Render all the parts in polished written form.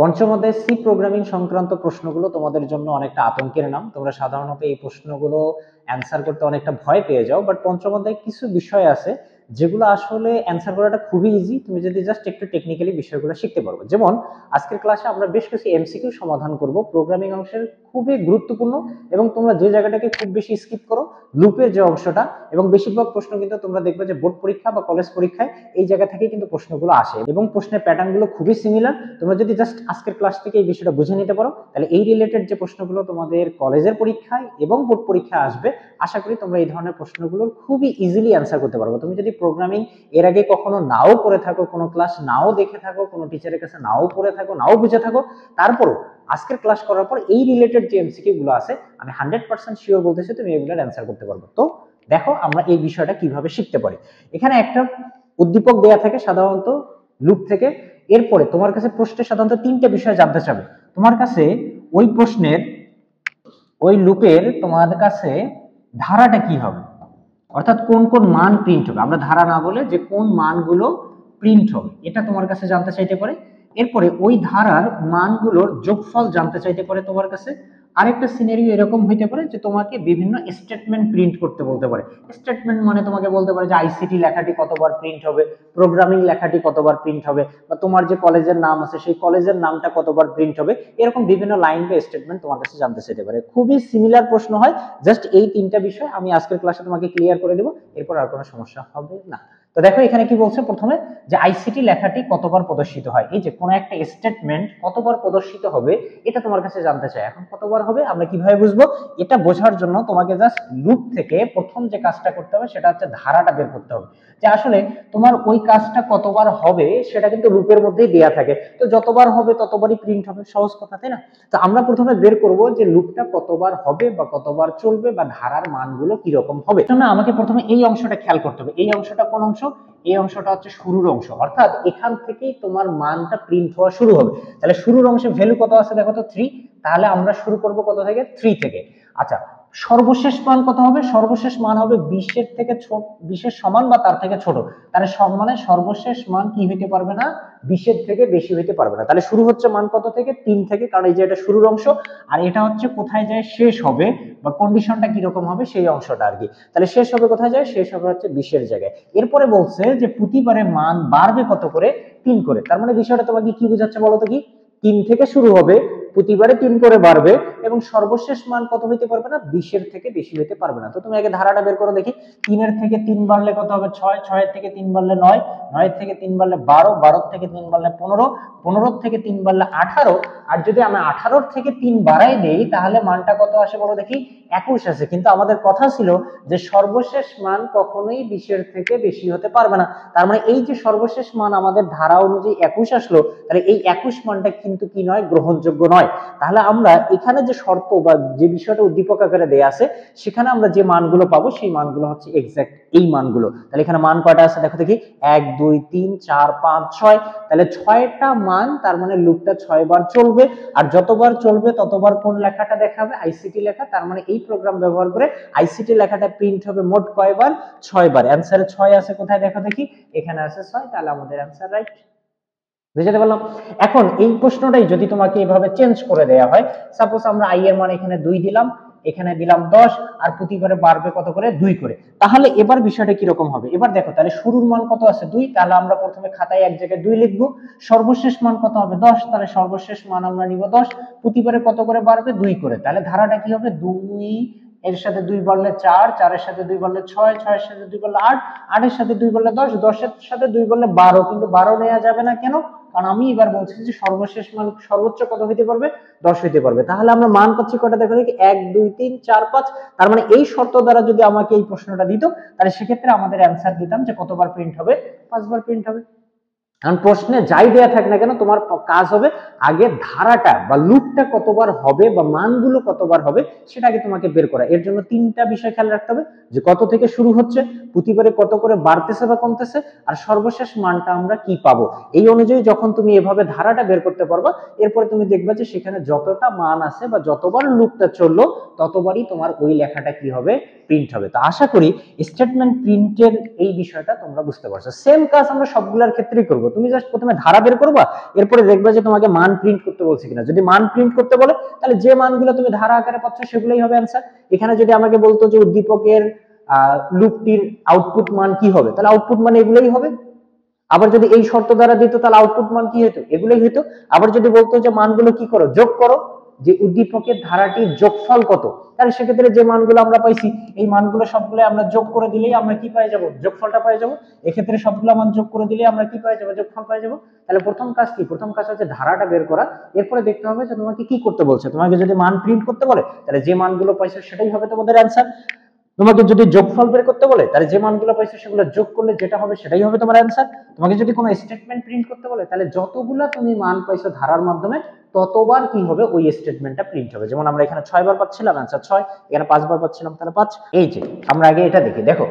পঞ্চম অধ্যায় C programming সংক্রান্ত প্রশ্নগুলো তোমাদের জন্য অনেকটা আতঙ্কের নাম। তোমরা সাধারণত এই প্রশ্নগুলো অ্যান্সার করতে অনেকটা ভয় পেয়ে যাও, বাট পঞ্চম অধ্যায়ে কিছু বিষয় আছে যেগুলো আসলে অ্যান্সার করাটা খুবই ইজি, তুমি যদি জাস্ট একটু টেকনিক্যালি বিষয়গুলো শিখতে পারবো। যেমন আজকের ক্লাসে আমরা বেশ কিছু এমসিকিউ সমাধান করব প্রোগ্রামিং অংশের, খুবই গুরুত্বপূর্ণ। এবং তোমরা যে জায়গাটাকে খুব বেশি স্কিপ করো, লুপের যে অংশটা, এবং বেশিরভাগ প্রশ্ন কিন্তু তোমরা দেখবে যে বোর্ড পরীক্ষা বা কলেজ পরীক্ষায় এই জায়গা থেকে কিন্তু প্রশ্নগুলো আসে, এবং প্রশ্নের প্যাটার্নগুলো খুবই সিমিলার। তোমরা যদি জাস্ট আজকের ক্লাস থেকে এই বিষয়টা বুঝে নিতে পারো, তাহলে এই রিলেটেড যে প্রশ্নগুলো তোমাদের কলেজের পরীক্ষায় এবং বোর্ড পরীক্ষায় আসবে, আশা করি তোমরা এই ধরনের প্রশ্নগুলোর খুবই ইজিলি অ্যান্সার করতে পারবে। তুমি যদি প্রোগ্রামিং এর আগে কখনো নাও করে থাকো, কোনো ক্লাস নাও দেখে থাকো, কোনো টিচারের কাছে নাও পড়ে থাকো, নাও বুঝে থাকো, তারপরও আজকের ক্লাস করার পর এই রিলেটেড যে এমসিকিউ গুলো আছে, আমি 100% শিওর বলতেছি তুমি এগুলোর অ্যান্সার করতে পারবে। তো দেখো আমরা এই বিষয়টা কিভাবে শিখতে পারি। এখানে একটা উদ্দীপক দেয়া থাকে সাধারণত লুপ থেকে, এরপরে তোমার কাছে প্রশ্নে সাধারণত তিনটা বিষয় জানতে চাবে। তোমার কাছে ওই প্রশ্নের, ওই লুপের তোমার কাছে ধারাটা কি হবে, অর্থাৎ কোন কোন মান প্রিন্ট হবে, আমরা ধারা না বলে যে কোন মানগুলো প্রিন্ট হবে এটা তোমার কাছে জানতে চাইতে পারে। এরপরে ওই ধারার মানগুলোর যোগফল জানতে চাইতে পারে তোমার কাছে। আরেকটা সিনারিও এরকম হইতে পারে যে তোমাকে বিভিন্ন স্টেটমেন্ট প্রিন্ট করতে বলতে পারে। স্টেটমেন্ট মানে তোমাকে বলতে পারে যে আইসিটি লেখাটি কতবার প্রিন্ট হবে, প্রোগ্রামিং লেখাটি কতবার প্রিন্ট হবে, বা তোমার যে কলেজের নাম আছে সেই কলেজের নামটা কতবার প্রিন্ট হবে, এরকম বিভিন্ন লাইন বা স্টেটমেন্ট তোমার কাছে জানতে চাইতে পারে। খুবই সিমিলার প্রশ্ন হয়, জাস্ট এই তিনটা বিষয় আমি আজকের ক্লাসে তোমাকে ক্লিয়ার করে দেবো, এরপর আর কোনো সমস্যা হবে না। তো দেখো এখানে কি বলছে, প্রথমে যে আইসিটি লেখাটি কতবার প্রদর্শিত হয়, এই যে কোন একটা স্টেটমেন্ট কতবার প্রদর্শিত হবে এটা তোমার কাছে জানতে চাই। এখন কতবার হবে আমরা কিভাবে বুঝবো, এটা বোঝার জন্য তোমাকে জাস্ট লুপ থেকে প্রথম যে কাজটা করতে হবে সেটা হচ্ছে ধারাটা বের করতে হবে, যে আসলে তোমার ওই কাজটা কতবার হবে সেটা কিন্তু লুপের মধ্যেই দেয়া থাকে। তো যতবার হবে ততবারই প্রিন্ট হবে, সহজ কথা তাই না? তো আমরা প্রথমে বের করব যে লুপটা কতবার হবে বা কতবার চলবে বা ধারার মানগুলো কিরকম হবে। না, আমাকে প্রথমে এই অংশটা খেয়াল করতে হবে। এই অংশটা কোন অংশ? এই অংশটা হচ্ছে শুরুর অংশ, অর্থাৎ এখান থেকেই তোমার মানটা প্রিন্ট হওয়া শুরু হবে। তাহলে শুরুর অংশে ভ্যালু কত আছে দেখো তো 3, তাহলে আমরা শুরু করব কত থেকে? 3 থেকে। আচ্ছা, সর্বশেষ মান কত হবে? সর্বশেষ মান হবে 20 এর থেকে ছোট, 20 এর সমান বা তার থেকে ছোট। তাহলে মানে সর্বশেষ মান কি হইতে পারবে না? 20 এর থেকে বেশি হইতে পারবে না। তাহলে শুরু হচ্ছে মান কত থেকে? 3 থেকে, কারণ এই যে এটা শুরুর অংশ, আর এটা হচ্ছে কোথায় যায় শেষ হবে বা কন্ডিশনটা কিরকম হবে সেই অংশটা আর কি। তাহলে শেষ হবে কোথায় যায়? শেষ হবে হচ্ছে 20 এর জায়গায়। এরপরে বলছে যে প্রতিবারে মান বাড়বে কত করে? 3 করে। তার মানে বিষয়টা তোমাকে কি বোঝাচ্ছে বলো তো? কি 3 থেকে শুরু হবে, প্রতিবারে 3 করে বাড়বে, এবং সর্বশেষ মান কত হইতে পারবে না? 20 এর থেকে বেশি হইতে পারবে না। তো তুমি আগে ধারাটা বের করো দেখি। 3 এর থেকে 3 বাড়লে কত হবে? 6, 6 এর থেকে 3 বাড়লে 9, 9 এর থেকে 3 বাড়লে 12, 12 এর থেকে 3 বাড়লে 15, 15 এর থেকে 3 বাড়লে 18, আর যদি আমি 18 এর থেকে 3 বাড়াই দেই তাহলে মানটা কত আসে বলো দেখি? 21 আসে। কিন্তু আমাদের কথা ছিল যে সর্বশেষ মান কখনোই 20 এর থেকে বেশি হতে পারবে না। তার মানে এই যে সর্বশেষ মান আমাদের ধারা অনুযায়ী 21 আসলো, তাহলে এই 21 মানটা কিন্তু কি নয়? গ্রহণযোগ্য নয়। তাহলে আমরা এখানে যে শর্ত বা যে বিষয়টা উদ্দীপক আকারে দেয়া আছে, সেখানে আমরা যে মানগুলো পাবো সেই মানগুলো হচ্ছে এক্সাক্ট এই মানগুলো। তাহলে এখানে মান কয়টা আছে দেখো দেখি? 1, 2, 3, 4, 5, 6। তাহলে 6টা মান, তার মানে লুপটা 6 বার চলবে, আর যতবার চলবে ততবার কোন লেখাটা দেখাবে? আইসিটি লেখা। তার মানে এই প্রোগ্রাম ব্যবহার করে আইসিটি লেখাটা প্রিন্ট হবে মোট কয়বার? 6 বার। অ্যানসারে 6 আছে কোথায় দেখো দেখি? এখানে আছে 6, তাহলে আমাদের অ্যানসার রাইট। বুঝতে পারলাম? এখন এই প্রশ্নটাই যদি তোমাকে এইভাবে চেঞ্জ করে দেয়া হয়, সাপোজ আমরা আই এর মান এখানে 2 দিলাম, এখানে দিলাম 10, আর প্রতিবারে বাড়বে কত করে? 2 করে। তাহলে এবার বিষয়টা কি রকম হবে? এবার দেখো, তাহলে শুরুর মান কত আছে? 2, তাহলে আমরা প্রথমে খাতায় এক জায়গায় 2 লিখবো। সর্বশেষ মান কত হবে? 10, তাহলে সর্বশেষ মান আমরা নিব 10। প্রতিবারে কত করে বাড়বে? 2 করে। তাহলে ধারাটা কি হবে? 2 এর সাথে 2 বাড়লে 4, 4 এর সাথে 2 বাড়লে 6, 6 এর সাথে 2 বাড়লে 8, 8 এর সাথে 2 বাড়লে 10, 10 এর সাথে 2 বাড়লে 12। কিন্তু 12 নেওয়া যাবে না, কেন? কারণ আমি এবার বলছি যে সর্বশেষ মান সর্বোচ্চ কত হইতে পারবে? 10 হইতে পারবে। তাহলে আমরা মান পাচ্ছি কয়টা দেখো দেখি? 1, 2, 3, 4, 5। তার মানে এই শর্ত দ্বারা যদি আমাকে এই প্রশ্নটা দিত, তাহলে সেক্ষেত্রে আমাদের অ্যান্সার দিতাম যে কতবার প্রিন্ট হবে? 5 বার প্রিন্ট হবে। কারণ প্রশ্নে যাই দেয়া থাক না কেন, তোমার কাজ হবে আগে ধারাটা বা লুপটা কতবার হবে বা মানগুলো কতবার হবে সেটা আগে তোমাকে বের করা। এর জন্য 3টা বিষয় খেয়াল রাখতে হবে, যে কত থেকে শুরু হচ্ছে, প্রতিবারে কত করে বাড়তেছে বা কমতেছে, আর সর্বশেষ মানটা আমরা কি পাবো। এই অনুযায়ী যখন তুমি এভাবে ধারাটা বের করতে পারবা, এরপরে তুমি দেখবা যে সেখানে যতটা মান আছে বা যতবার লুপটা চললো ততবারই তোমার ওই লেখাটা কি হবে? প্রিন্ট হবে। তো আশা করি স্টেটমেন্ট প্রিন্টের এই বিষয়টা তোমরা বুঝতে পারছো। সেম কাজ আমরা সবগুলোর ক্ষেত্রেই করব। তুমি জাস্ট প্রথমে ধারা বের করবা, এরপরে দেখবা যে তোমাকে মান প্রিন্ট করতে বলছে কিনা। যদি মান প্রিন্ট করতে বলে তাহলে যে মানগুলো তুমি ধারা আকারে পাচ্ছ সেগুলোই হবে অ্যান্সার। এখানে যদি আমাকে বলতো যে উদ্দীপকের লুপটির আউটপুট মান কি হবে, তাহলে আউটপুট মান এগুলোই হবে। আবার যদি এই শর্ত দ্বারা দিত তাহলে আউটপুট মান কি হতো, এগুলোই হতো। আবার যদি বলতো যে মানগুলো কি করো, যোগ করো, যে উদ্দীপকের ধারাটির যোগফল কত, তাহলে সেক্ষেত্রে যে মানগুলো আমরা পাইছি এই মানগুলো সবগুলো আমরা যোগ করে দিলেই আমরা কি পেয়ে যাব, যোগফলটা পেয়ে যাব। এক্ষেত্রে সবগুলো মান যোগ করে দিলেই আমরা কি পেয়ে যাব, যোগফল পেয়ে যাব। তাহলে প্রথম কাজ কি, প্রথম কাজ হচ্ছে ধারাটা বের করা। এরপরে দেখতে হবে যে তোমাকে কি করতে বলছে। তোমাকে যদি মান প্রিন্ট করতে বলে তাহলে যে মানগুলো পাইছো সেটাই হবে তোমাদের অ্যান্সার। তোমাকে যদি যোগফল বের করতে বলে তাহলে যে মানগুলো পাইছো সেগুলো যোগ করলে যেটা হবে সেটাই হবে তোমার অ্যান্সার। তোমাকে যদি কোনো স্টেটমেন্ট প্রিন্ট করতে বলে তাহলে যতগুলা তুমি মান পাইছো ধারার মাধ্যমে ততবার কি হবে, ওই স্টেটমেন্টটা প্রিন্ট হবে। যেমন আমরা এখানে 6 বার পাচ্ছিলাম, অ্যান্সার 6। এখানে 5 বার পাচ্ছিলাম, তাহলে 5। এই যে আমরা আগে এটা দেখি, দেখো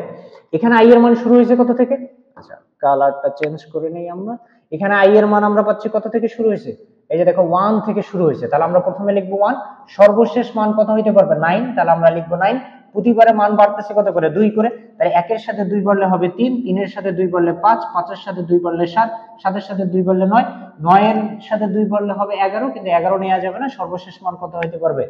এখানে আই এর মান শুরু হয়েছে কত থেকে। আচ্ছা কালারটা চেঞ্জ করে নেই আমরা। এখানে আই এর মান আমরা পাচ্ছি কত থেকে শুরু হয়েছে, এই যে দেখো 1 থেকে শুরু হয়েছে। তাহলে আমরা প্রথমে লিখবো 1। সর্বশেষ মান কত হইতে পারবে, 9। তাহলে আমরা লিখবো 9। প্রতিবারে মান বাড়তেছে কত করে, 2 করে। তাহলে 1 এর সাথে 2 বাড়লে হবে 3, 3 এর সাথে 2 বাড়লে 5, 5 এর সাথে 2 বাড়লে 7, 7 এর সাথে 2 বাড়লে 9, 9 এর সাথে 2 বাড়লে হবে 11, কিন্তু 11 নেওয়া যাবে না, সর্বশেষ মান কত হইতে পারবে,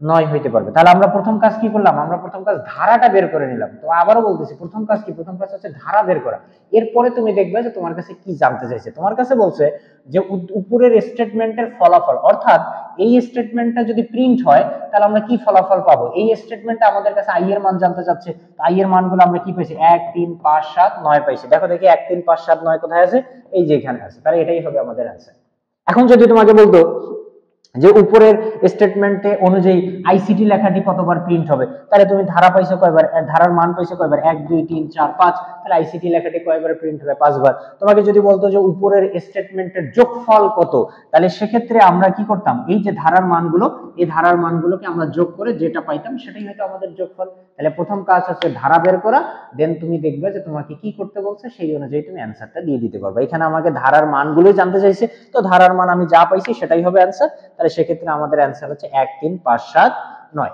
9 হইতে পারবে। তাহলে আমরা প্রথম কাজ কি করলাম, আমরা প্রথম কাজ ধারাটা বের করে নিলাম। তো আবারও বলতেছি, প্রথম কাজ কি, প্রথম কাজ হচ্ছে ধারা বের করা। এরপরে তুমি দেখবে যে তোমার কাছে কি জানতে চাইছে। তোমার কাছে বলছে যে উপরের স্টেটমেন্টের ফলাফল, অর্থাৎ এই স্টেটমেন্টটা যদি প্রিন্ট হয় তাহলে আমরা কি ফলাফল পাবো। এই স্টেটমেন্টটা আমাদের কাছে আই এর মান জানতে চাচ্ছে। আই এর মানগুলো আমরা কি পেয়েছি, 1 3 5 7 9 পাইছি। দেখো দেখি 1 3 5 7 9 কোথায় আছে, এই যে এখানে আছে। তাহলে এটাই হবে আমাদের অ্যান্সার। এখন যদি তোমাকে বলতো যে উপরের স্টেটমেন্টে অনুযায়ী আইসিটি লেখাটি কতবার প্রিন্ট হবে, তাহলে তুমি ধারা পাইছো কয়বার, ধারার মান পাইছো কয়বার, 1 2 3 4 5, তাহলে আইসিটি লেখাটি কয়বার প্রিন্ট হবে, 5 বার। তোমাকে যদি বলতো যে উপরের স্টেটমেন্টের যোগফল কত, তাহলে সেক্ষেত্রে আমরা কি করতাম, এই যে ধারার মানগুলো, এই ধারার মানগুলোকে আমরা যোগ করে যেটা পাইতাম সেটাই হয়তো আমাদের যোগফল। তাহলে প্রথম কাজ হচ্ছে ধারা বের করা, দেন তুমি দেখবে যে তোমাকে কি করতে বলছে সেই অনুযায়ী তুমি অ্যান্সারটা দিয়ে দিতে পারবে। এখানে আমাকে ধারার মানগুলোই জানতে চাইছে, তো ধারার মান আমি যা পাইছি সেটাই হবে অ্যান্সার। তাহলে সেক্ষেত্রে আমাদের অ্যান্সার হচ্ছে 1 3 5 7 9।